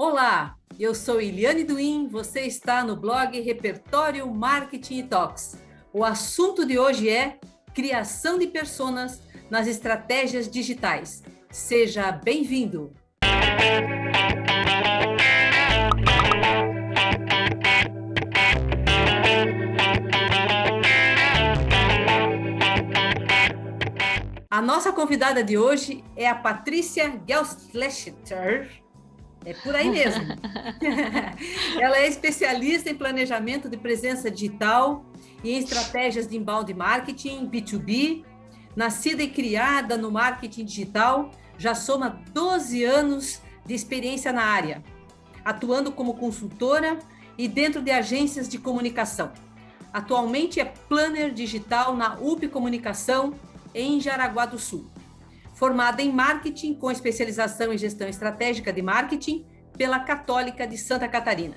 Olá, eu sou Eliane Duin, você está no blog Repertório Marketing Talks. O assunto de hoje é criação de personas nas estratégias digitais. Seja bem-vindo! A nossa convidada de hoje é a Patrícia Gelschlechter. É por aí mesmo. Ela é especialista em planejamento de presença digital e em estratégias de inbound marketing, B2B. Nascida e criada no marketing digital, já soma 12 anos de experiência na área, atuando como consultora e dentro de agências de comunicação. Atualmente é planner digital na UP Comunicação, em Jaraguá do Sul. Formada em marketing com especialização em gestão estratégica de marketing pela Católica de Santa Catarina.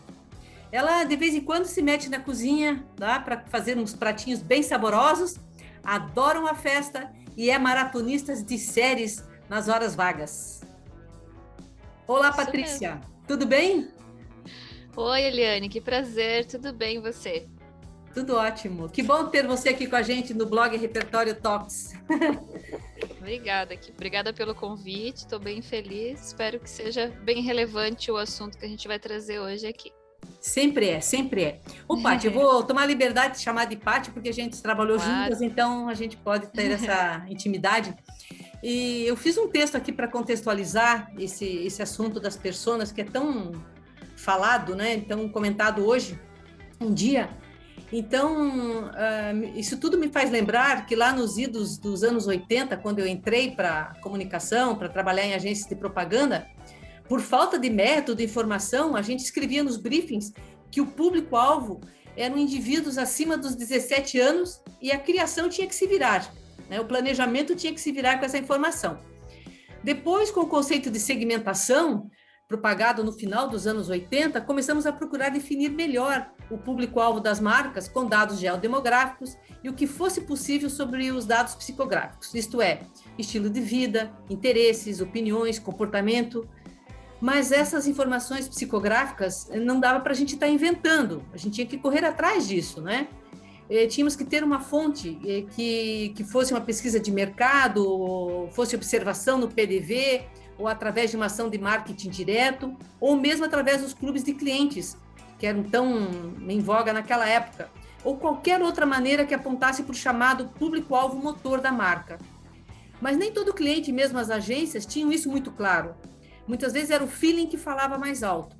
Ela de vez em quando se mete na cozinha, tá, para fazer uns pratinhos bem saborosos, adora uma festa e é maratonista de séries nas horas vagas. Olá, isso Patrícia, mesmo. Tudo bem? Oi, Eliane, que prazer, tudo bem e você? Tudo ótimo. Que bom ter você aqui com a gente no blog Repertório Talks. Obrigada pelo convite, estou bem feliz, espero que seja bem relevante o assunto que a gente vai trazer hoje aqui. Sempre é, sempre é. Ô, Paty, eu vou tomar a liberdade de chamar de Paty, porque a gente trabalhou juntas, então a gente pode ter essa intimidade. E eu fiz um texto aqui para contextualizar esse assunto das personas, que é tão falado, né? Tão comentado hoje, um dia. Então, isso tudo me faz lembrar que lá nos idos dos anos 80, quando eu entrei para comunicação, para trabalhar em agências de propaganda, por falta de método, de informação, a gente escrevia nos briefings que o público-alvo eram indivíduos acima dos 17 anos e a criação tinha que se virar, né? O planejamento tinha que se virar com essa informação. Depois, com o conceito de segmentação, propagado no final dos anos 80, começamos a procurar definir melhor o público-alvo das marcas com dados geodemográficos e o que fosse possível sobre os dados psicográficos, isto é, estilo de vida, interesses, opiniões, comportamento. Mas essas informações psicográficas não dava para a gente estar inventando, a gente tinha que correr atrás disso, né? Tínhamos que ter uma fonte que fosse uma pesquisa de mercado, fosse observação no PDV, ou através de uma ação de marketing direto, ou mesmo através dos clubes de clientes, que eram tão em voga naquela época, ou qualquer outra maneira que apontasse para o chamado público-alvo motor da marca. Mas nem todo cliente, mesmo as agências, tinham isso muito claro. Muitas vezes era o feeling que falava mais alto,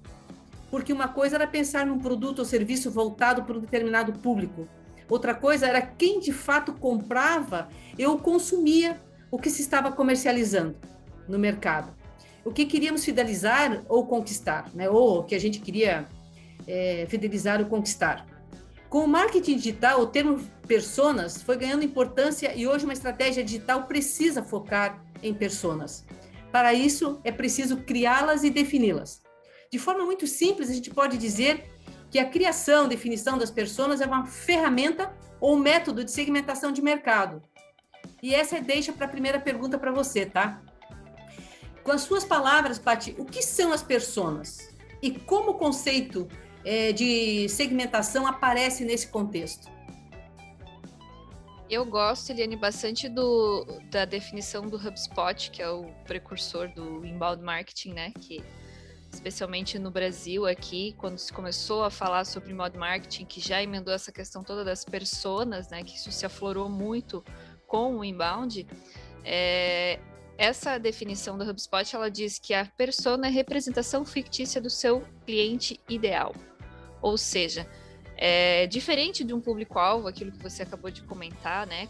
porque uma coisa era pensar num produto ou serviço voltado para um determinado público, outra coisa era quem de fato comprava ou consumia o que se estava comercializando no mercado. O que queríamos fidelizar ou conquistar, né? Ou o que a gente queria fidelizar ou conquistar. Com o marketing digital, o termo personas foi ganhando importância e hoje uma estratégia digital precisa focar em personas. Para isso, é preciso criá-las e defini-las. De forma muito simples, a gente pode dizer que a criação, definição das personas é uma ferramenta ou método de segmentação de mercado. E essa deixa para a primeira pergunta para você, tá? Com as suas palavras, Paty, o que são as personas? E como o conceito de segmentação aparece nesse contexto? Eu gosto, Eliane, bastante da definição do HubSpot, que é o precursor do inbound marketing, né? Que especialmente no Brasil aqui, quando se começou a falar sobre inbound marketing, que já emendou essa questão toda das personas, né? Que isso se aflorou muito com o inbound. Essa definição do HubSpot, ela diz que a persona é a representação fictícia do seu cliente ideal. Ou seja, diferente de um público-alvo, aquilo que você acabou de comentar, né,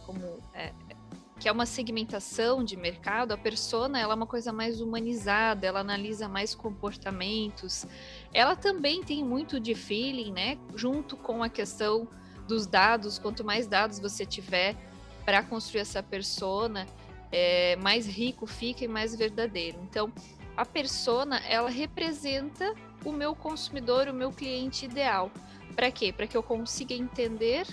que é uma segmentação de mercado, a persona ela é uma coisa mais humanizada, ela analisa mais comportamentos, ela também tem muito de feeling, né, junto com a questão dos dados, quanto mais dados você tiver para construir essa persona, mais rico fica e mais verdadeiro. Então, a persona, ela representa o meu consumidor, o meu cliente ideal. Para quê? Para que eu consiga entender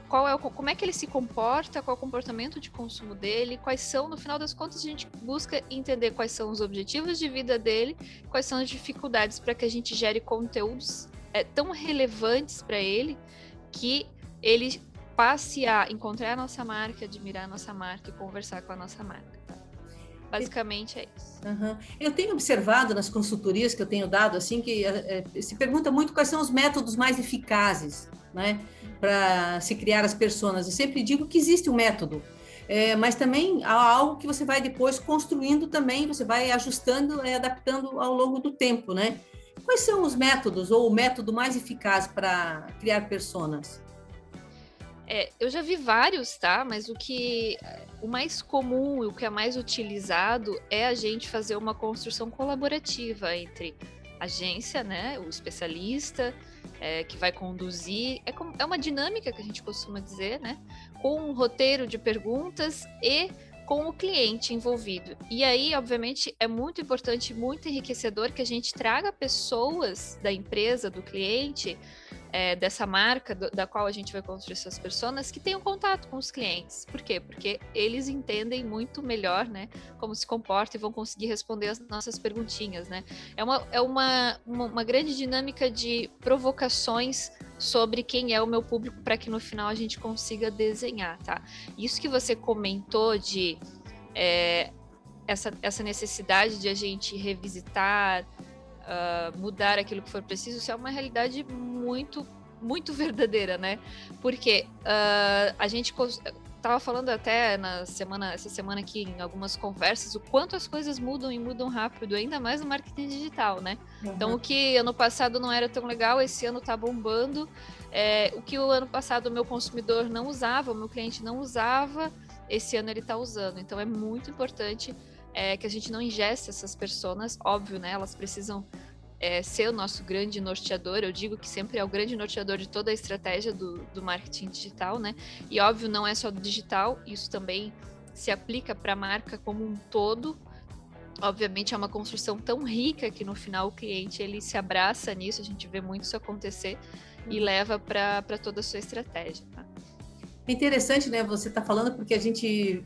como é que ele se comporta, qual é o comportamento de consumo dele, quais são, no final das contas, a gente busca entender quais são os objetivos de vida dele, quais são as dificuldades para que a gente gere conteúdos tão relevantes para ele, que ele passe a encontrar a nossa marca, admirar a nossa marca e conversar com a nossa marca. Tá? Basicamente é isso. Uhum. Eu tenho observado nas consultorias que eu tenho dado, assim, que se pergunta muito quais são os métodos mais eficazes, né, para se criar as personas. Eu sempre digo que existe um método, mas também há algo que você vai depois construindo também, você vai ajustando e adaptando ao longo do tempo, né? Quais são os métodos ou o método mais eficaz para criar personas? Eu já vi vários, tá? Mas o mais comum e o que é mais utilizado é a gente fazer uma construção colaborativa entre agência, né? O especialista que vai conduzir. É uma dinâmica que a gente costuma dizer, né? Com um roteiro de perguntas e com o cliente envolvido. E aí, obviamente, é muito importante, muito enriquecedor que a gente traga pessoas da empresa, do cliente, dessa marca da qual a gente vai construir essas pessoas, que tenham contato com os clientes. Por quê? Porque eles entendem muito melhor, né, como se comporta e vão conseguir responder as nossas perguntinhas, né? É uma grande dinâmica de provocações sobre quem é o meu público para que no final a gente consiga desenhar, tá? Isso que você comentou de essa necessidade de a gente revisitar, mudar aquilo que for preciso, isso é uma realidade muito, muito verdadeira, né? Porque a gente estava falando até essa semana aqui em algumas conversas, o quanto as coisas mudam e mudam rápido, ainda mais no marketing digital, né? Uhum. Então, o que ano passado não era tão legal, esse ano tá bombando. O que o ano passado o meu consumidor não usava, o meu cliente não usava, esse ano ele tá usando. Então, é muito importante que a gente não ingesse essas pessoas, óbvio, né? Elas precisam ser o nosso grande norteador. Eu digo que sempre é o grande norteador de toda a estratégia do marketing digital, né? E óbvio, não é só do digital, isso também se aplica para a marca como um todo. Obviamente é uma construção tão rica que no final o cliente ele se abraça nisso, a gente vê muito isso acontecer e leva para toda a sua estratégia, tá? É interessante, né? Você está falando porque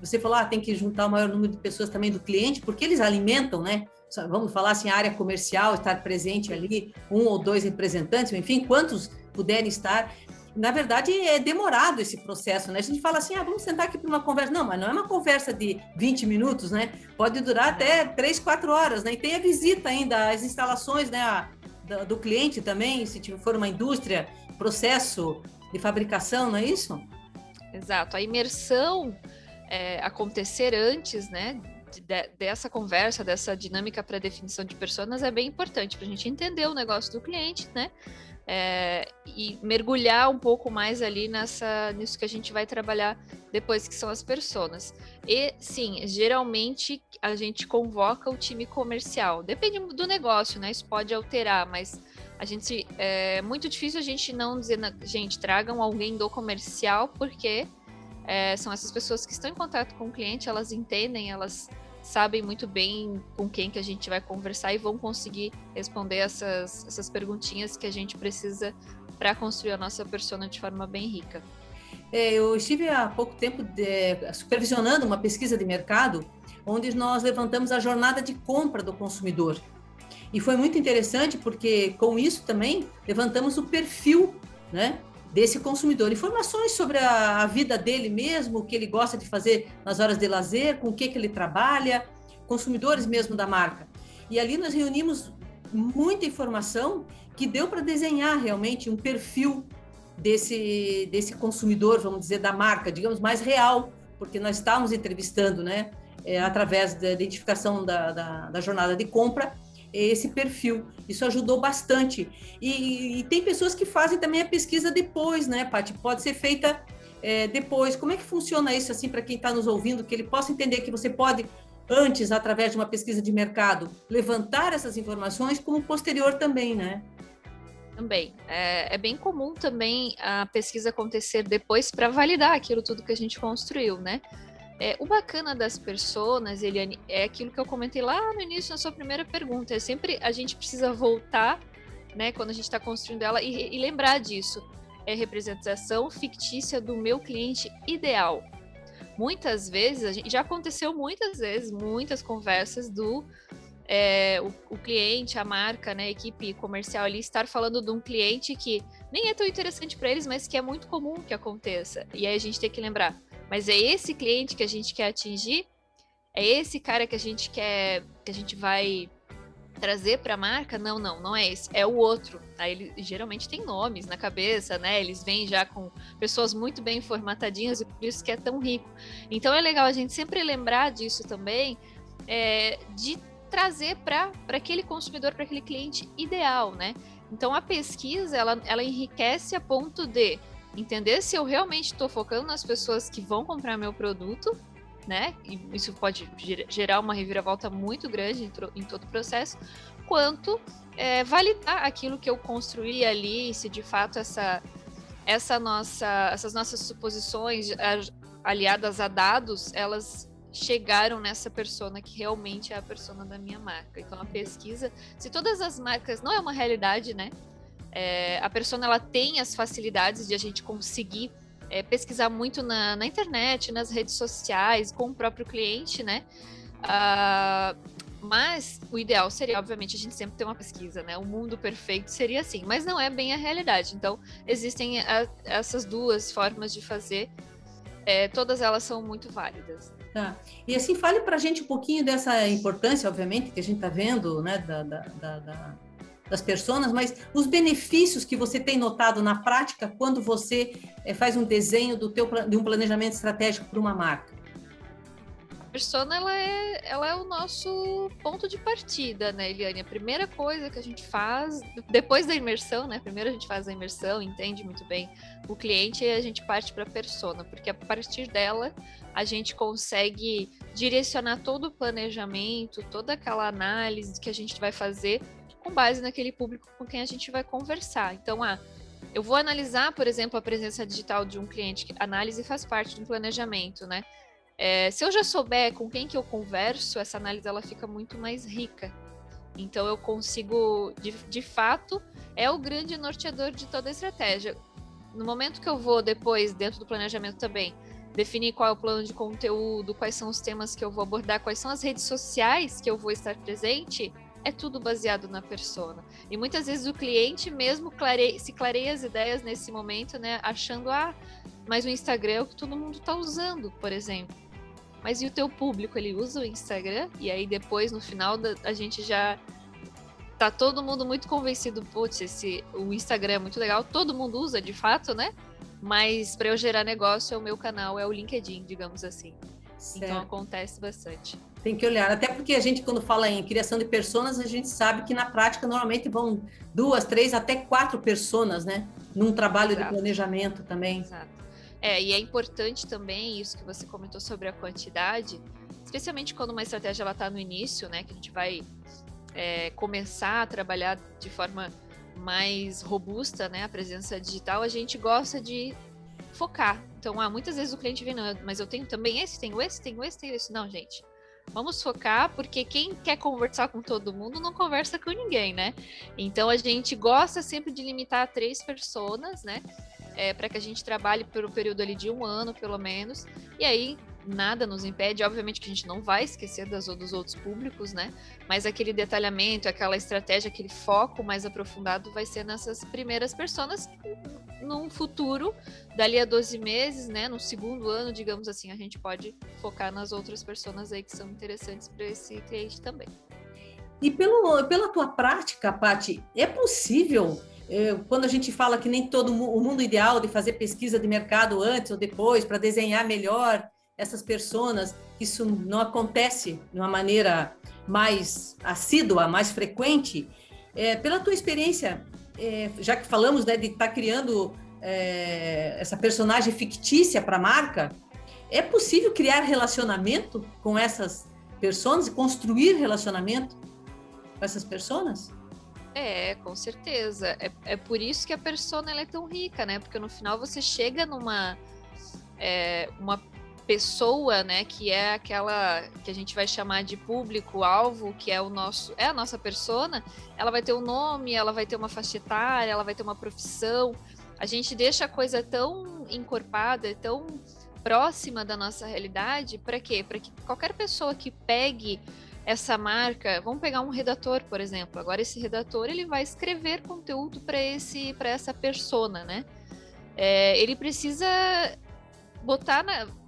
você falou, tem que juntar o maior número de pessoas também do cliente, porque eles alimentam, né? Vamos falar assim, a área comercial, estar presente ali, 1 ou 2 representantes, enfim, quantos puderem estar. Na verdade, é demorado esse processo, né? A gente fala assim, vamos sentar aqui para uma conversa. Não, mas não é uma conversa de 20 minutos, né? Pode durar até 3, 4 horas, né? E tem a visita ainda, as instalações, né? Do cliente também, se for uma indústria, processo de fabricação, não é isso? Exato, a imersão acontecer antes, né, dessa conversa, dessa dinâmica para definição de personas é bem importante para a gente entender o negócio do cliente, né, e mergulhar um pouco mais ali nisso que a gente vai trabalhar depois, que são as personas. E sim, geralmente a gente convoca o time comercial, depende do negócio, né, isso pode alterar, mas é muito difícil a gente não dizer, gente, tragam alguém do comercial, porque são essas pessoas que estão em contato com o cliente, elas entendem, elas sabem muito bem com quem que a gente vai conversar e vão conseguir responder essas perguntinhas que a gente precisa para construir a nossa persona de forma bem rica. Eu estive há pouco tempo supervisionando uma pesquisa de mercado, onde nós levantamos a jornada de compra do consumidor. E foi muito interessante porque, com isso também, levantamos o perfil, né, desse consumidor. Informações sobre a vida dele mesmo, o que ele gosta de fazer nas horas de lazer, com o que ele trabalha, consumidores mesmo da marca. E ali nós reunimos muita informação que deu para desenhar realmente um perfil desse consumidor, vamos dizer, da marca, digamos, mais real, porque nós estávamos entrevistando, né, através da identificação da jornada de compra, esse perfil. Isso ajudou bastante. E tem pessoas que fazem também a pesquisa depois, né, Paty? Pode ser feita depois. Como é que funciona isso, assim, para quem está nos ouvindo, que ele possa entender que você pode, antes, através de uma pesquisa de mercado, levantar essas informações, como posterior também, né? Também. É bem comum também a pesquisa acontecer depois para validar aquilo tudo que a gente construiu, né? O bacana das personas, Eliane, é aquilo que eu comentei lá no início, na sua primeira pergunta. Sempre a gente precisa voltar, né, quando a gente está construindo ela, e lembrar disso. é representação fictícia do meu cliente ideal? Muitas vezes, já aconteceu muitas vezes, muitas conversas do o cliente, a marca, né, a equipe comercial ali estar falando de um cliente que nem é tão interessante para eles, mas que é muito comum que aconteça. E aí a gente tem que lembrar, mas é esse cliente que a gente quer atingir? É esse cara que a gente quer, que a gente vai trazer para a marca? Não é esse, é o outro. Aí ele geralmente tem nomes na cabeça, né? Eles vêm já com pessoas muito bem formatadinhas e por isso que é tão rico. Então é legal a gente sempre lembrar disso também, de trazer para aquele consumidor, para aquele cliente ideal, né? Então a pesquisa, ela enriquece a ponto de entender se eu realmente estou focando nas pessoas que vão comprar meu produto, né? E isso pode gerar uma reviravolta muito grande em todo o processo, quanto validar aquilo que eu construí ali, se de fato essas nossas suposições aliadas a dados, elas chegaram nessa persona que realmente é a persona da minha marca. Então a pesquisa, se todas as marcas, não é uma realidade, né? A persona, ela tem as facilidades de a gente conseguir pesquisar muito na internet, nas redes sociais, com o próprio cliente, né? Mas o ideal seria, obviamente, a gente sempre ter uma pesquisa, né? O mundo perfeito seria assim, mas não é bem a realidade. Então, existem essas duas formas de fazer, todas elas são muito válidas. Tá. E assim, fale para a gente um pouquinho dessa importância, obviamente, que a gente está vendo, né, das personas, mas os benefícios que você tem notado na prática quando você faz um desenho de um planejamento estratégico para uma marca. A persona, ela é o nosso ponto de partida, né, Eliane? A primeira coisa que a gente faz, depois da imersão, né? Primeiro a gente faz a imersão, entende muito bem o cliente e a gente parte para a persona, porque a partir dela a gente consegue direcionar todo o planejamento, toda aquela análise que a gente vai fazer com base naquele público com quem a gente vai conversar. Então, eu vou analisar, por exemplo, a presença digital de um cliente, que análise faz parte do planejamento, né? Se eu já souber com quem que eu converso, essa análise ela fica muito mais rica. Então eu consigo, de fato, é o grande norteador de toda a estratégia. No momento que eu vou depois, dentro do planejamento também, definir qual é o plano de conteúdo, quais são os temas que eu vou abordar, quais são as redes sociais que eu vou estar presente, é tudo baseado na persona. E muitas vezes o cliente mesmo se clareia as ideias nesse momento, né? Achando, mas o Instagram é o que todo mundo está usando, por exemplo. Mas e o teu público, ele usa o Instagram? E aí depois, no final, a gente já tá todo mundo muito convencido, putz, o Instagram é muito legal, todo mundo usa de fato, né? Mas para eu gerar negócio, o meu canal é o LinkedIn, digamos assim. Certo. Então acontece bastante. Tem que olhar, até porque a gente, quando fala em criação de personas, a gente sabe que na prática normalmente vão 2, 3, até 4 personas, né? Num trabalho de planejamento também. Exato. E é importante também isso que você comentou sobre a quantidade, especialmente quando uma estratégia está no início, né? Que a gente vai começar a trabalhar de forma mais robusta, né? A presença digital, a gente gosta de focar. Então, muitas vezes o cliente vem, não, mas eu tenho também esse, tenho esse, tenho esse, tenho esse. Não, gente. Vamos focar, porque quem quer conversar com todo mundo não conversa com ninguém, né? Então, a gente gosta sempre de limitar a 3 personas, né? Para que a gente trabalhe por um período ali de 1 ano, pelo menos. E aí, nada nos impede. Obviamente que a gente não vai esquecer dos outros públicos, né? Mas aquele detalhamento, aquela estratégia, aquele foco mais aprofundado vai ser nessas primeiras personas. Num futuro, dali a 12 meses, né? No segundo ano, digamos assim, a gente pode focar nas outras personas aí que são interessantes para esse cliente também. E pela tua prática, Paty, é possível, quando a gente fala que nem todo o mundo ideal de fazer pesquisa de mercado antes ou depois para desenhar melhor essas personas, isso não acontece de uma maneira mais assídua, mais frequente. Pela tua experiência, já que falamos, né, de estar criando essa personagem fictícia para a marca, é possível criar relacionamento com essas personas e construir relacionamento com essas personas? Com certeza. É por isso que a persona ela é tão rica, né? Porque no final você chega numa uma pessoa, né, que é aquela que a gente vai chamar de público-alvo, que é a nossa persona. Ela vai ter um nome, ela vai ter uma faixa etária, ela vai ter uma profissão. a gente deixa a coisa tão encorpada, tão próxima da nossa realidade, para quê? Para que qualquer pessoa que pegue essa marca, vamos pegar um redator, por exemplo. Agora esse redator ele vai escrever conteúdo para essa persona, né? Ele precisa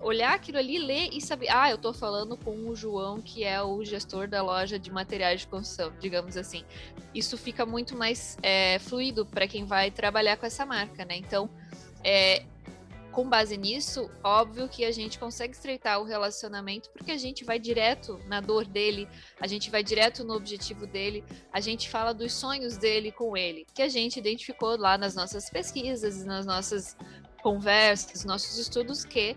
olhar aquilo ali, ler e saber, eu tô falando com o João, que é o gestor da loja de materiais de construção, digamos assim. Isso fica muito mais fluido para quem vai trabalhar com essa marca, né? Então, com base nisso, óbvio que a gente consegue estreitar o relacionamento, porque a gente vai direto na dor dele, a gente vai direto no objetivo dele, a gente fala dos sonhos dele com ele, que a gente identificou lá nas nossas pesquisas, nas nossas conversas, nossos estudos, que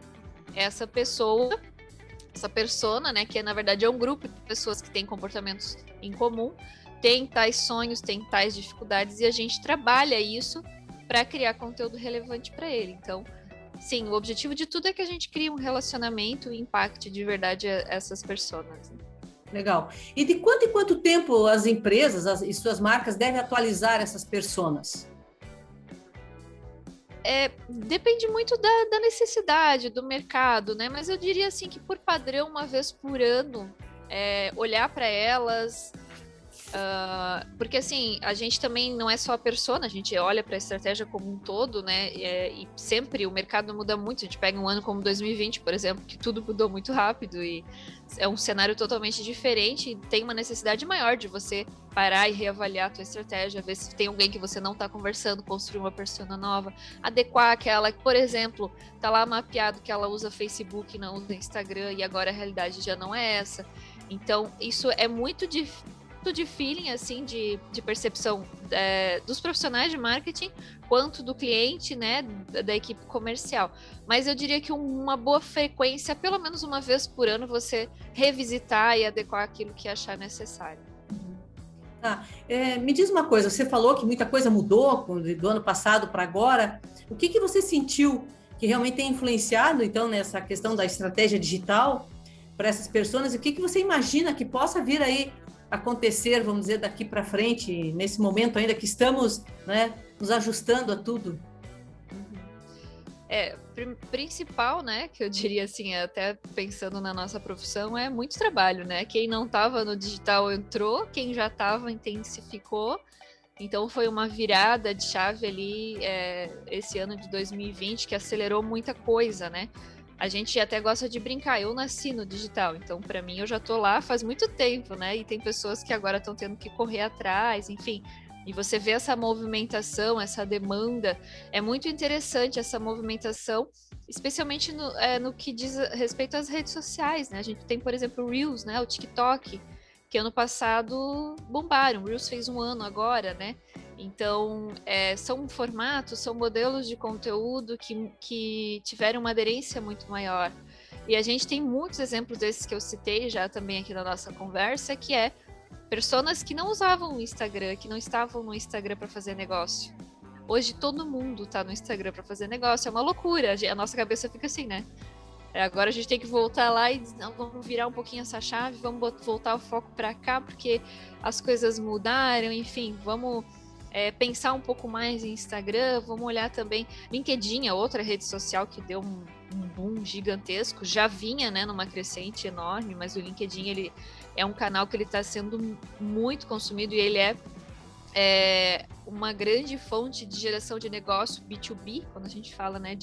essa pessoa, essa persona, né, que na verdade é um grupo de pessoas que têm comportamentos em comum, tem tais sonhos, tem tais dificuldades, e a gente trabalha isso para criar conteúdo relevante para ele. Então, sim, o objetivo de tudo é que a gente crie um relacionamento e impacte de verdade essas pessoas. Legal. E de quanto em quanto tempo as empresas e suas marcas devem atualizar essas personas? Depende muito da necessidade do mercado, né? Mas eu diria assim que por padrão, uma vez por ano, olhar para elas, porque assim, a gente também não é só a persona, a gente olha para a estratégia como um todo, né? E sempre o mercado muda muito. A gente pega um ano como 2020, por exemplo, que tudo mudou muito rápido e é um cenário totalmente diferente e tem uma necessidade maior de você parar e reavaliar a tua estratégia, ver se tem alguém que você não está conversando, construir uma persona nova, adequar aquela que, por exemplo, tá lá mapeado que ela usa Facebook, não usa Instagram e agora a realidade já não é essa. Então, isso é muito de feeling, assim, de percepção dos profissionais de marketing, quanto do cliente, né, da equipe comercial. Mas eu diria que uma boa frequência, pelo menos uma vez por ano, você revisitar e adequar aquilo que achar necessário. Me diz uma coisa, você falou que muita coisa mudou do ano passado para agora. O que você sentiu que realmente tem influenciado, então, nessa questão da estratégia digital para essas pessoas? E o que você imagina que possa vir aí acontecer, vamos dizer, daqui para frente, nesse momento ainda que estamos, né, nos ajustando a tudo? Principal, né, que eu diria assim, até pensando na nossa profissão, é muito trabalho, né? Quem não estava no digital entrou, quem já estava intensificou. Então foi uma virada de chave ali, esse ano de 2020, que acelerou muita coisa, né? A gente até gosta de brincar, eu nasci no digital, então para mim eu já tô lá faz muito tempo, né? E tem pessoas que agora estão tendo que correr atrás, enfim. E você vê essa movimentação, essa demanda, é muito interessante essa movimentação, especialmente no que diz respeito às redes sociais, né? A gente tem, por exemplo, o Reels, né? O TikTok, que ano passado bombaram, o Reels fez um ano agora, né? Então, são formatos, são modelos de conteúdo que tiveram uma aderência muito maior. E a gente tem muitos exemplos desses que eu citei já também aqui na nossa conversa, que é pessoas que não usavam o Instagram, que não estavam no Instagram para fazer negócio. Hoje todo mundo está no Instagram para fazer negócio, é uma loucura. A nossa cabeça fica assim, né? Agora a gente tem que voltar lá e dizer, não, vamos virar um pouquinho essa chave, vamos voltar o foco para cá, porque as coisas mudaram, enfim, vamos pensar um pouco mais em Instagram, vamos olhar também LinkedIn, outra rede social que deu um boom gigantesco, já vinha, né, numa crescente enorme, mas o LinkedIn, ele é um canal que ele está sendo muito consumido e ele é uma grande fonte de geração de negócio B2B, quando a gente fala, né,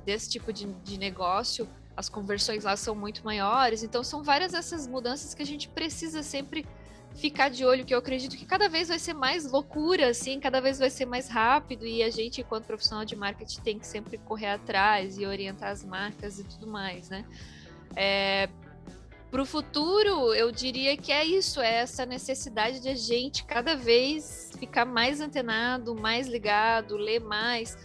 desse tipo de negócio, as conversões lá são muito maiores, então são várias essas mudanças que a gente precisa sempre ficar de olho, que eu acredito que cada vez vai ser mais loucura, assim, cada vez vai ser mais rápido, e a gente, enquanto profissional de marketing, tem que sempre correr atrás e orientar as marcas e tudo mais, né? Para o futuro, eu diria que é isso, é essa necessidade de a gente cada vez ficar mais antenado, mais ligado, ler mais,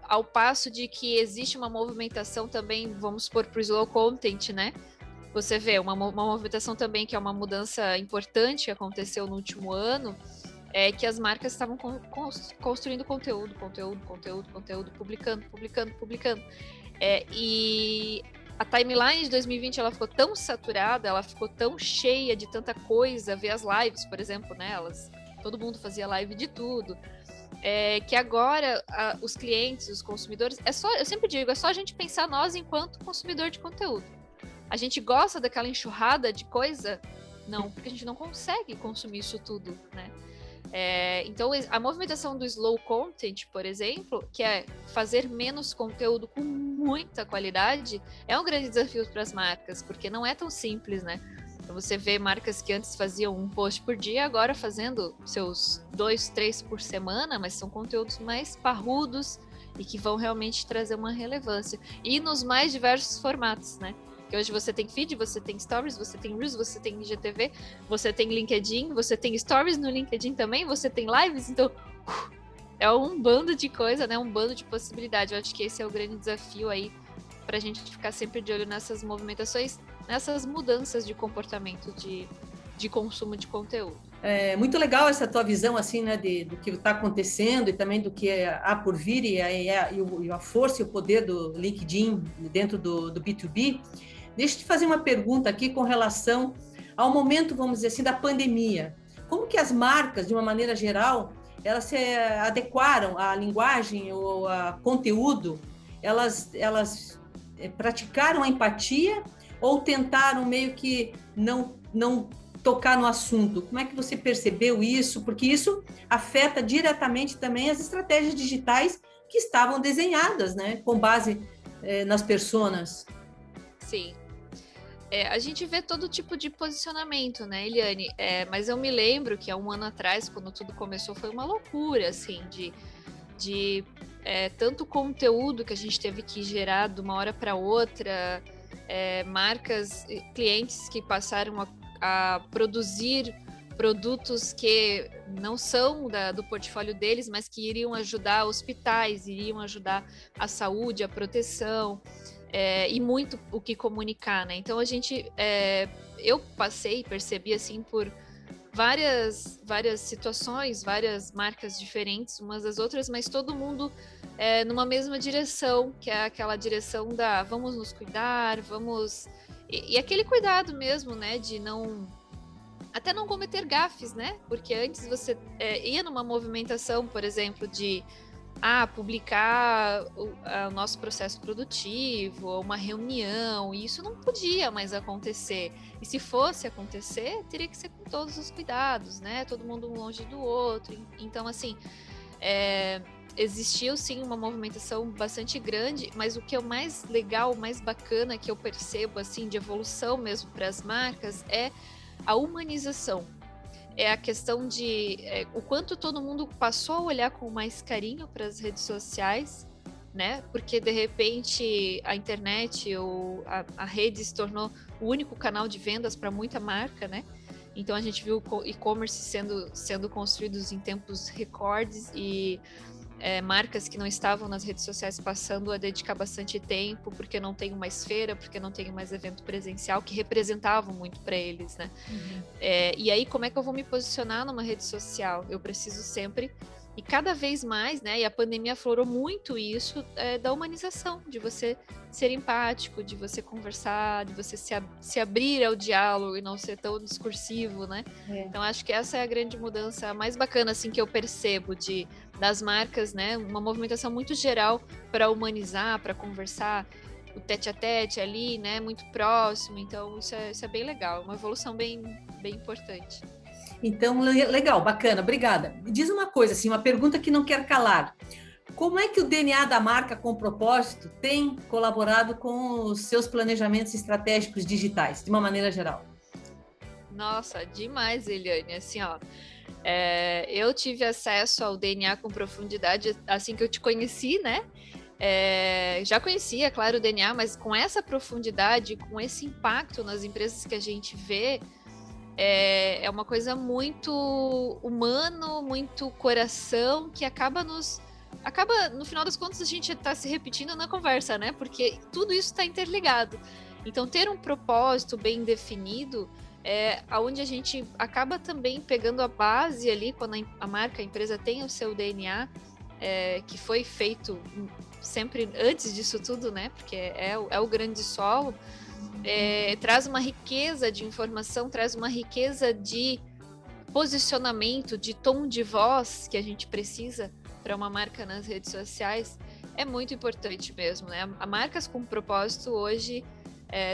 ao passo de que existe uma movimentação também, vamos supor, para o slow content, né? Você vê uma movimentação também que é uma mudança importante que aconteceu no último ano, é que as marcas estavam construindo conteúdo, publicando. E a timeline de 2020 ela ficou tão saturada, ela ficou tão cheia de tanta coisa, ver as lives, por exemplo, né? todo mundo fazia live de tudo. Que agora os clientes, os consumidores, eu sempre digo, é só a gente pensar nós enquanto consumidor de conteúdo. A gente gosta daquela enxurrada de coisa? Não, porque a gente não consegue consumir isso tudo, né? Então, a movimentação do slow content, por exemplo, que é fazer menos conteúdo com muita qualidade, é um grande desafio para as marcas, porque não é tão simples, né? Então, você vê marcas que antes faziam um post por dia, agora fazendo seus 2, 3 por semana, mas são conteúdos mais parrudos e que vão realmente trazer uma relevância. E nos mais diversos formatos, né? Que hoje você tem feed, você tem stories, você tem reels, você tem IGTV, você tem LinkedIn, você tem stories no LinkedIn também, você tem lives, então é um bando de coisa, né? Um bando de possibilidade. Eu acho que esse é o grande desafio aí para a gente ficar sempre de olho nessas movimentações, nessas mudanças de comportamento de consumo de conteúdo. É muito legal essa tua visão, assim, né, do que está acontecendo e também do que há por vir e a força e o poder do LinkedIn dentro do B2B. Deixa eu te fazer uma pergunta aqui com relação ao momento, vamos dizer assim, da pandemia. Como que as marcas, de uma maneira geral, elas se adequaram à linguagem ou a conteúdo? Elas praticaram a empatia ou tentaram meio que não tocar no assunto? Como é que você percebeu isso? Porque isso afeta diretamente também as estratégias digitais que estavam desenhadas, né, com base nas personas. Sim. A gente vê todo tipo de posicionamento, né, Eliane? Mas eu me lembro que há um ano atrás, quando tudo começou, foi uma loucura, assim, de tanto conteúdo que a gente teve que gerar de uma hora para outra, marcas, clientes que passaram a produzir produtos que não são do portfólio deles, mas que iriam ajudar hospitais, iriam ajudar a saúde, a proteção, e muito o que comunicar, né? Então eu percebi assim por várias situações, várias marcas diferentes umas das outras, mas todo mundo numa mesma direção, que é aquela direção da vamos nos cuidar, vamos... E aquele cuidado mesmo, né, de até não cometer gafes, né? Porque antes você ia numa movimentação, por exemplo, de publicar o nosso processo produtivo, ou uma reunião, e isso não podia mais acontecer. E se fosse acontecer, teria que ser com todos os cuidados, né? Todo mundo um longe do outro. Então, assim, existiu sim uma movimentação bastante grande, mas o que é o mais legal, o mais bacana que eu percebo, assim, de evolução mesmo para as marcas é a humanização. É a questão de o quanto todo mundo passou a olhar com mais carinho para as redes sociais, né? Porque de repente a internet ou a rede se tornou o único canal de vendas para muita marca, né? Então a gente viu o e-commerce sendo construídos em tempos recordes e marcas que não estavam nas redes sociais passando a dedicar bastante tempo, porque não tem mais feira, porque não tem mais evento presencial, que representavam muito para eles, né? Uhum. E aí, como é que eu vou me posicionar numa rede social? Eu preciso sempre, e cada vez mais, né? E a pandemia aflorou muito isso, da humanização, de você ser empático, de você conversar, de você se abrir ao diálogo e não ser tão discursivo, né? Então, acho que essa é a grande mudança mais bacana, assim, que eu percebo das marcas, né? Uma movimentação muito geral para humanizar, para conversar, o tete a tete ali, né? Muito próximo. Então, isso é bem legal, uma evolução bem, bem importante. Então, legal, bacana, obrigada. Me diz uma coisa, assim, uma pergunta que não quer calar. Como é que o DNA da marca com propósito tem colaborado com os seus planejamentos estratégicos digitais, de uma maneira geral? Nossa, demais, Eliane. Assim, ó, eu tive acesso ao DNA com profundidade assim que eu te conheci, né? Já conhecia, claro, o DNA, mas com essa profundidade, com esse impacto nas empresas que a gente vê, é uma coisa muito humano, muito coração, que acaba, no final das contas, a gente está se repetindo na conversa, né? Porque tudo isso está interligado. Então, ter um propósito bem definido onde a gente acaba também pegando a base ali, quando a marca, a empresa tem o seu DNA, que foi feito sempre antes disso tudo, né? Porque é o grande solo, traz uma riqueza de informação, traz uma riqueza de posicionamento, de tom de voz que a gente precisa para uma marca nas redes sociais é muito importante mesmo, né? A marcas com propósito hoje,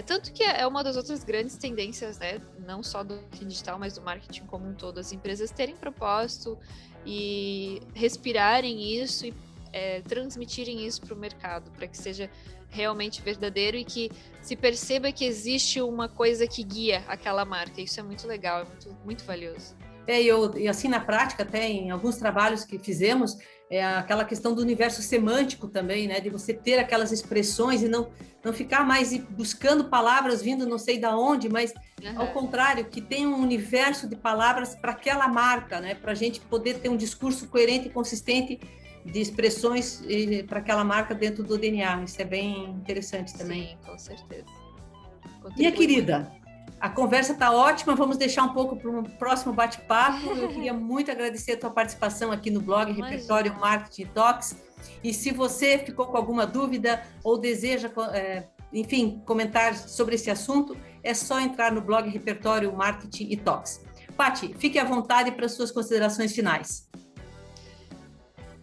tanto que é uma das outras grandes tendências, né? Não só do marketing digital, mas do marketing como um todo, as empresas terem propósito e respirarem isso e transmitirem isso para o mercado, para que seja realmente verdadeiro e que se perceba que existe uma coisa que guia aquela marca. Isso é muito legal, é muito, muito valioso. E assim, na prática, até em alguns trabalhos que fizemos, aquela questão do universo semântico também, né? De você ter aquelas expressões e não ficar mais buscando palavras vindo não sei da onde, mas, ao contrário, que tem um universo de palavras para aquela marca, né? Para a gente poder ter um discurso coerente e consistente de expressões para aquela marca dentro do DNA. Isso é bem interessante também. Sim, com certeza. Minha querida, a conversa está ótima, vamos deixar um pouco para um próximo bate-papo. Eu queria muito agradecer a tua participação aqui no blog Repertório Marketing Talks. E se você ficou com alguma dúvida ou deseja, enfim, comentar sobre esse assunto, é só entrar no blog Repertório Marketing e Talks. Paty, fique à vontade para as suas considerações finais.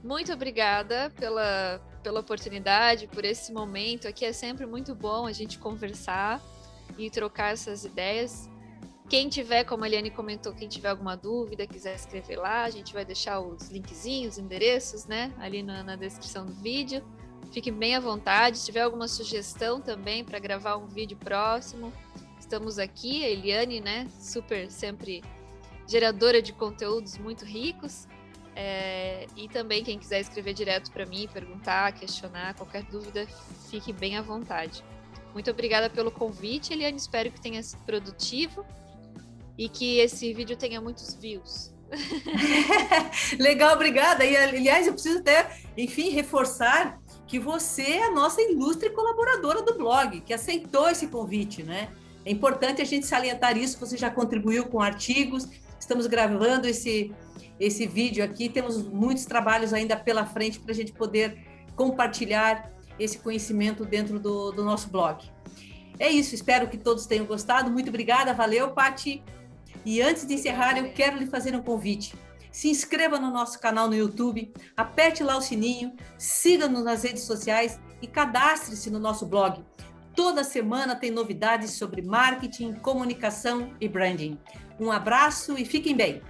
Muito obrigada pela oportunidade, por esse momento. Aqui é sempre muito bom a gente conversar e trocar essas ideias. Quem tiver, como a Eliane comentou, quem tiver alguma dúvida, quiser escrever lá, a gente vai deixar os linkzinhos, os endereços, né, ali na descrição do vídeo. Fiquem bem à vontade. Se tiver alguma sugestão também para gravar um vídeo próximo, estamos aqui. A Eliane, né, super sempre geradora de conteúdos muito ricos. E também quem quiser escrever direto para mim, perguntar, questionar, qualquer dúvida, fique bem à vontade. Muito obrigada pelo convite, Eliane, espero que tenha sido produtivo e que esse vídeo tenha muitos views. Legal, obrigada. E, aliás, eu preciso até, enfim, reforçar que você é a nossa ilustre colaboradora do blog, que aceitou esse convite, né? É importante a gente salientar isso, você já contribuiu com artigos, estamos gravando esse vídeo aqui, temos muitos trabalhos ainda pela frente para a gente poder compartilhar esse conhecimento dentro do nosso blog. É isso, espero que todos tenham gostado. Muito obrigada, valeu, Paty. E antes de encerrar, eu quero lhe fazer um convite. Se inscreva no nosso canal no YouTube, aperte lá o sininho, siga-nos nas redes sociais e cadastre-se no nosso blog. Toda semana tem novidades sobre marketing, comunicação e branding. Um abraço e fiquem bem!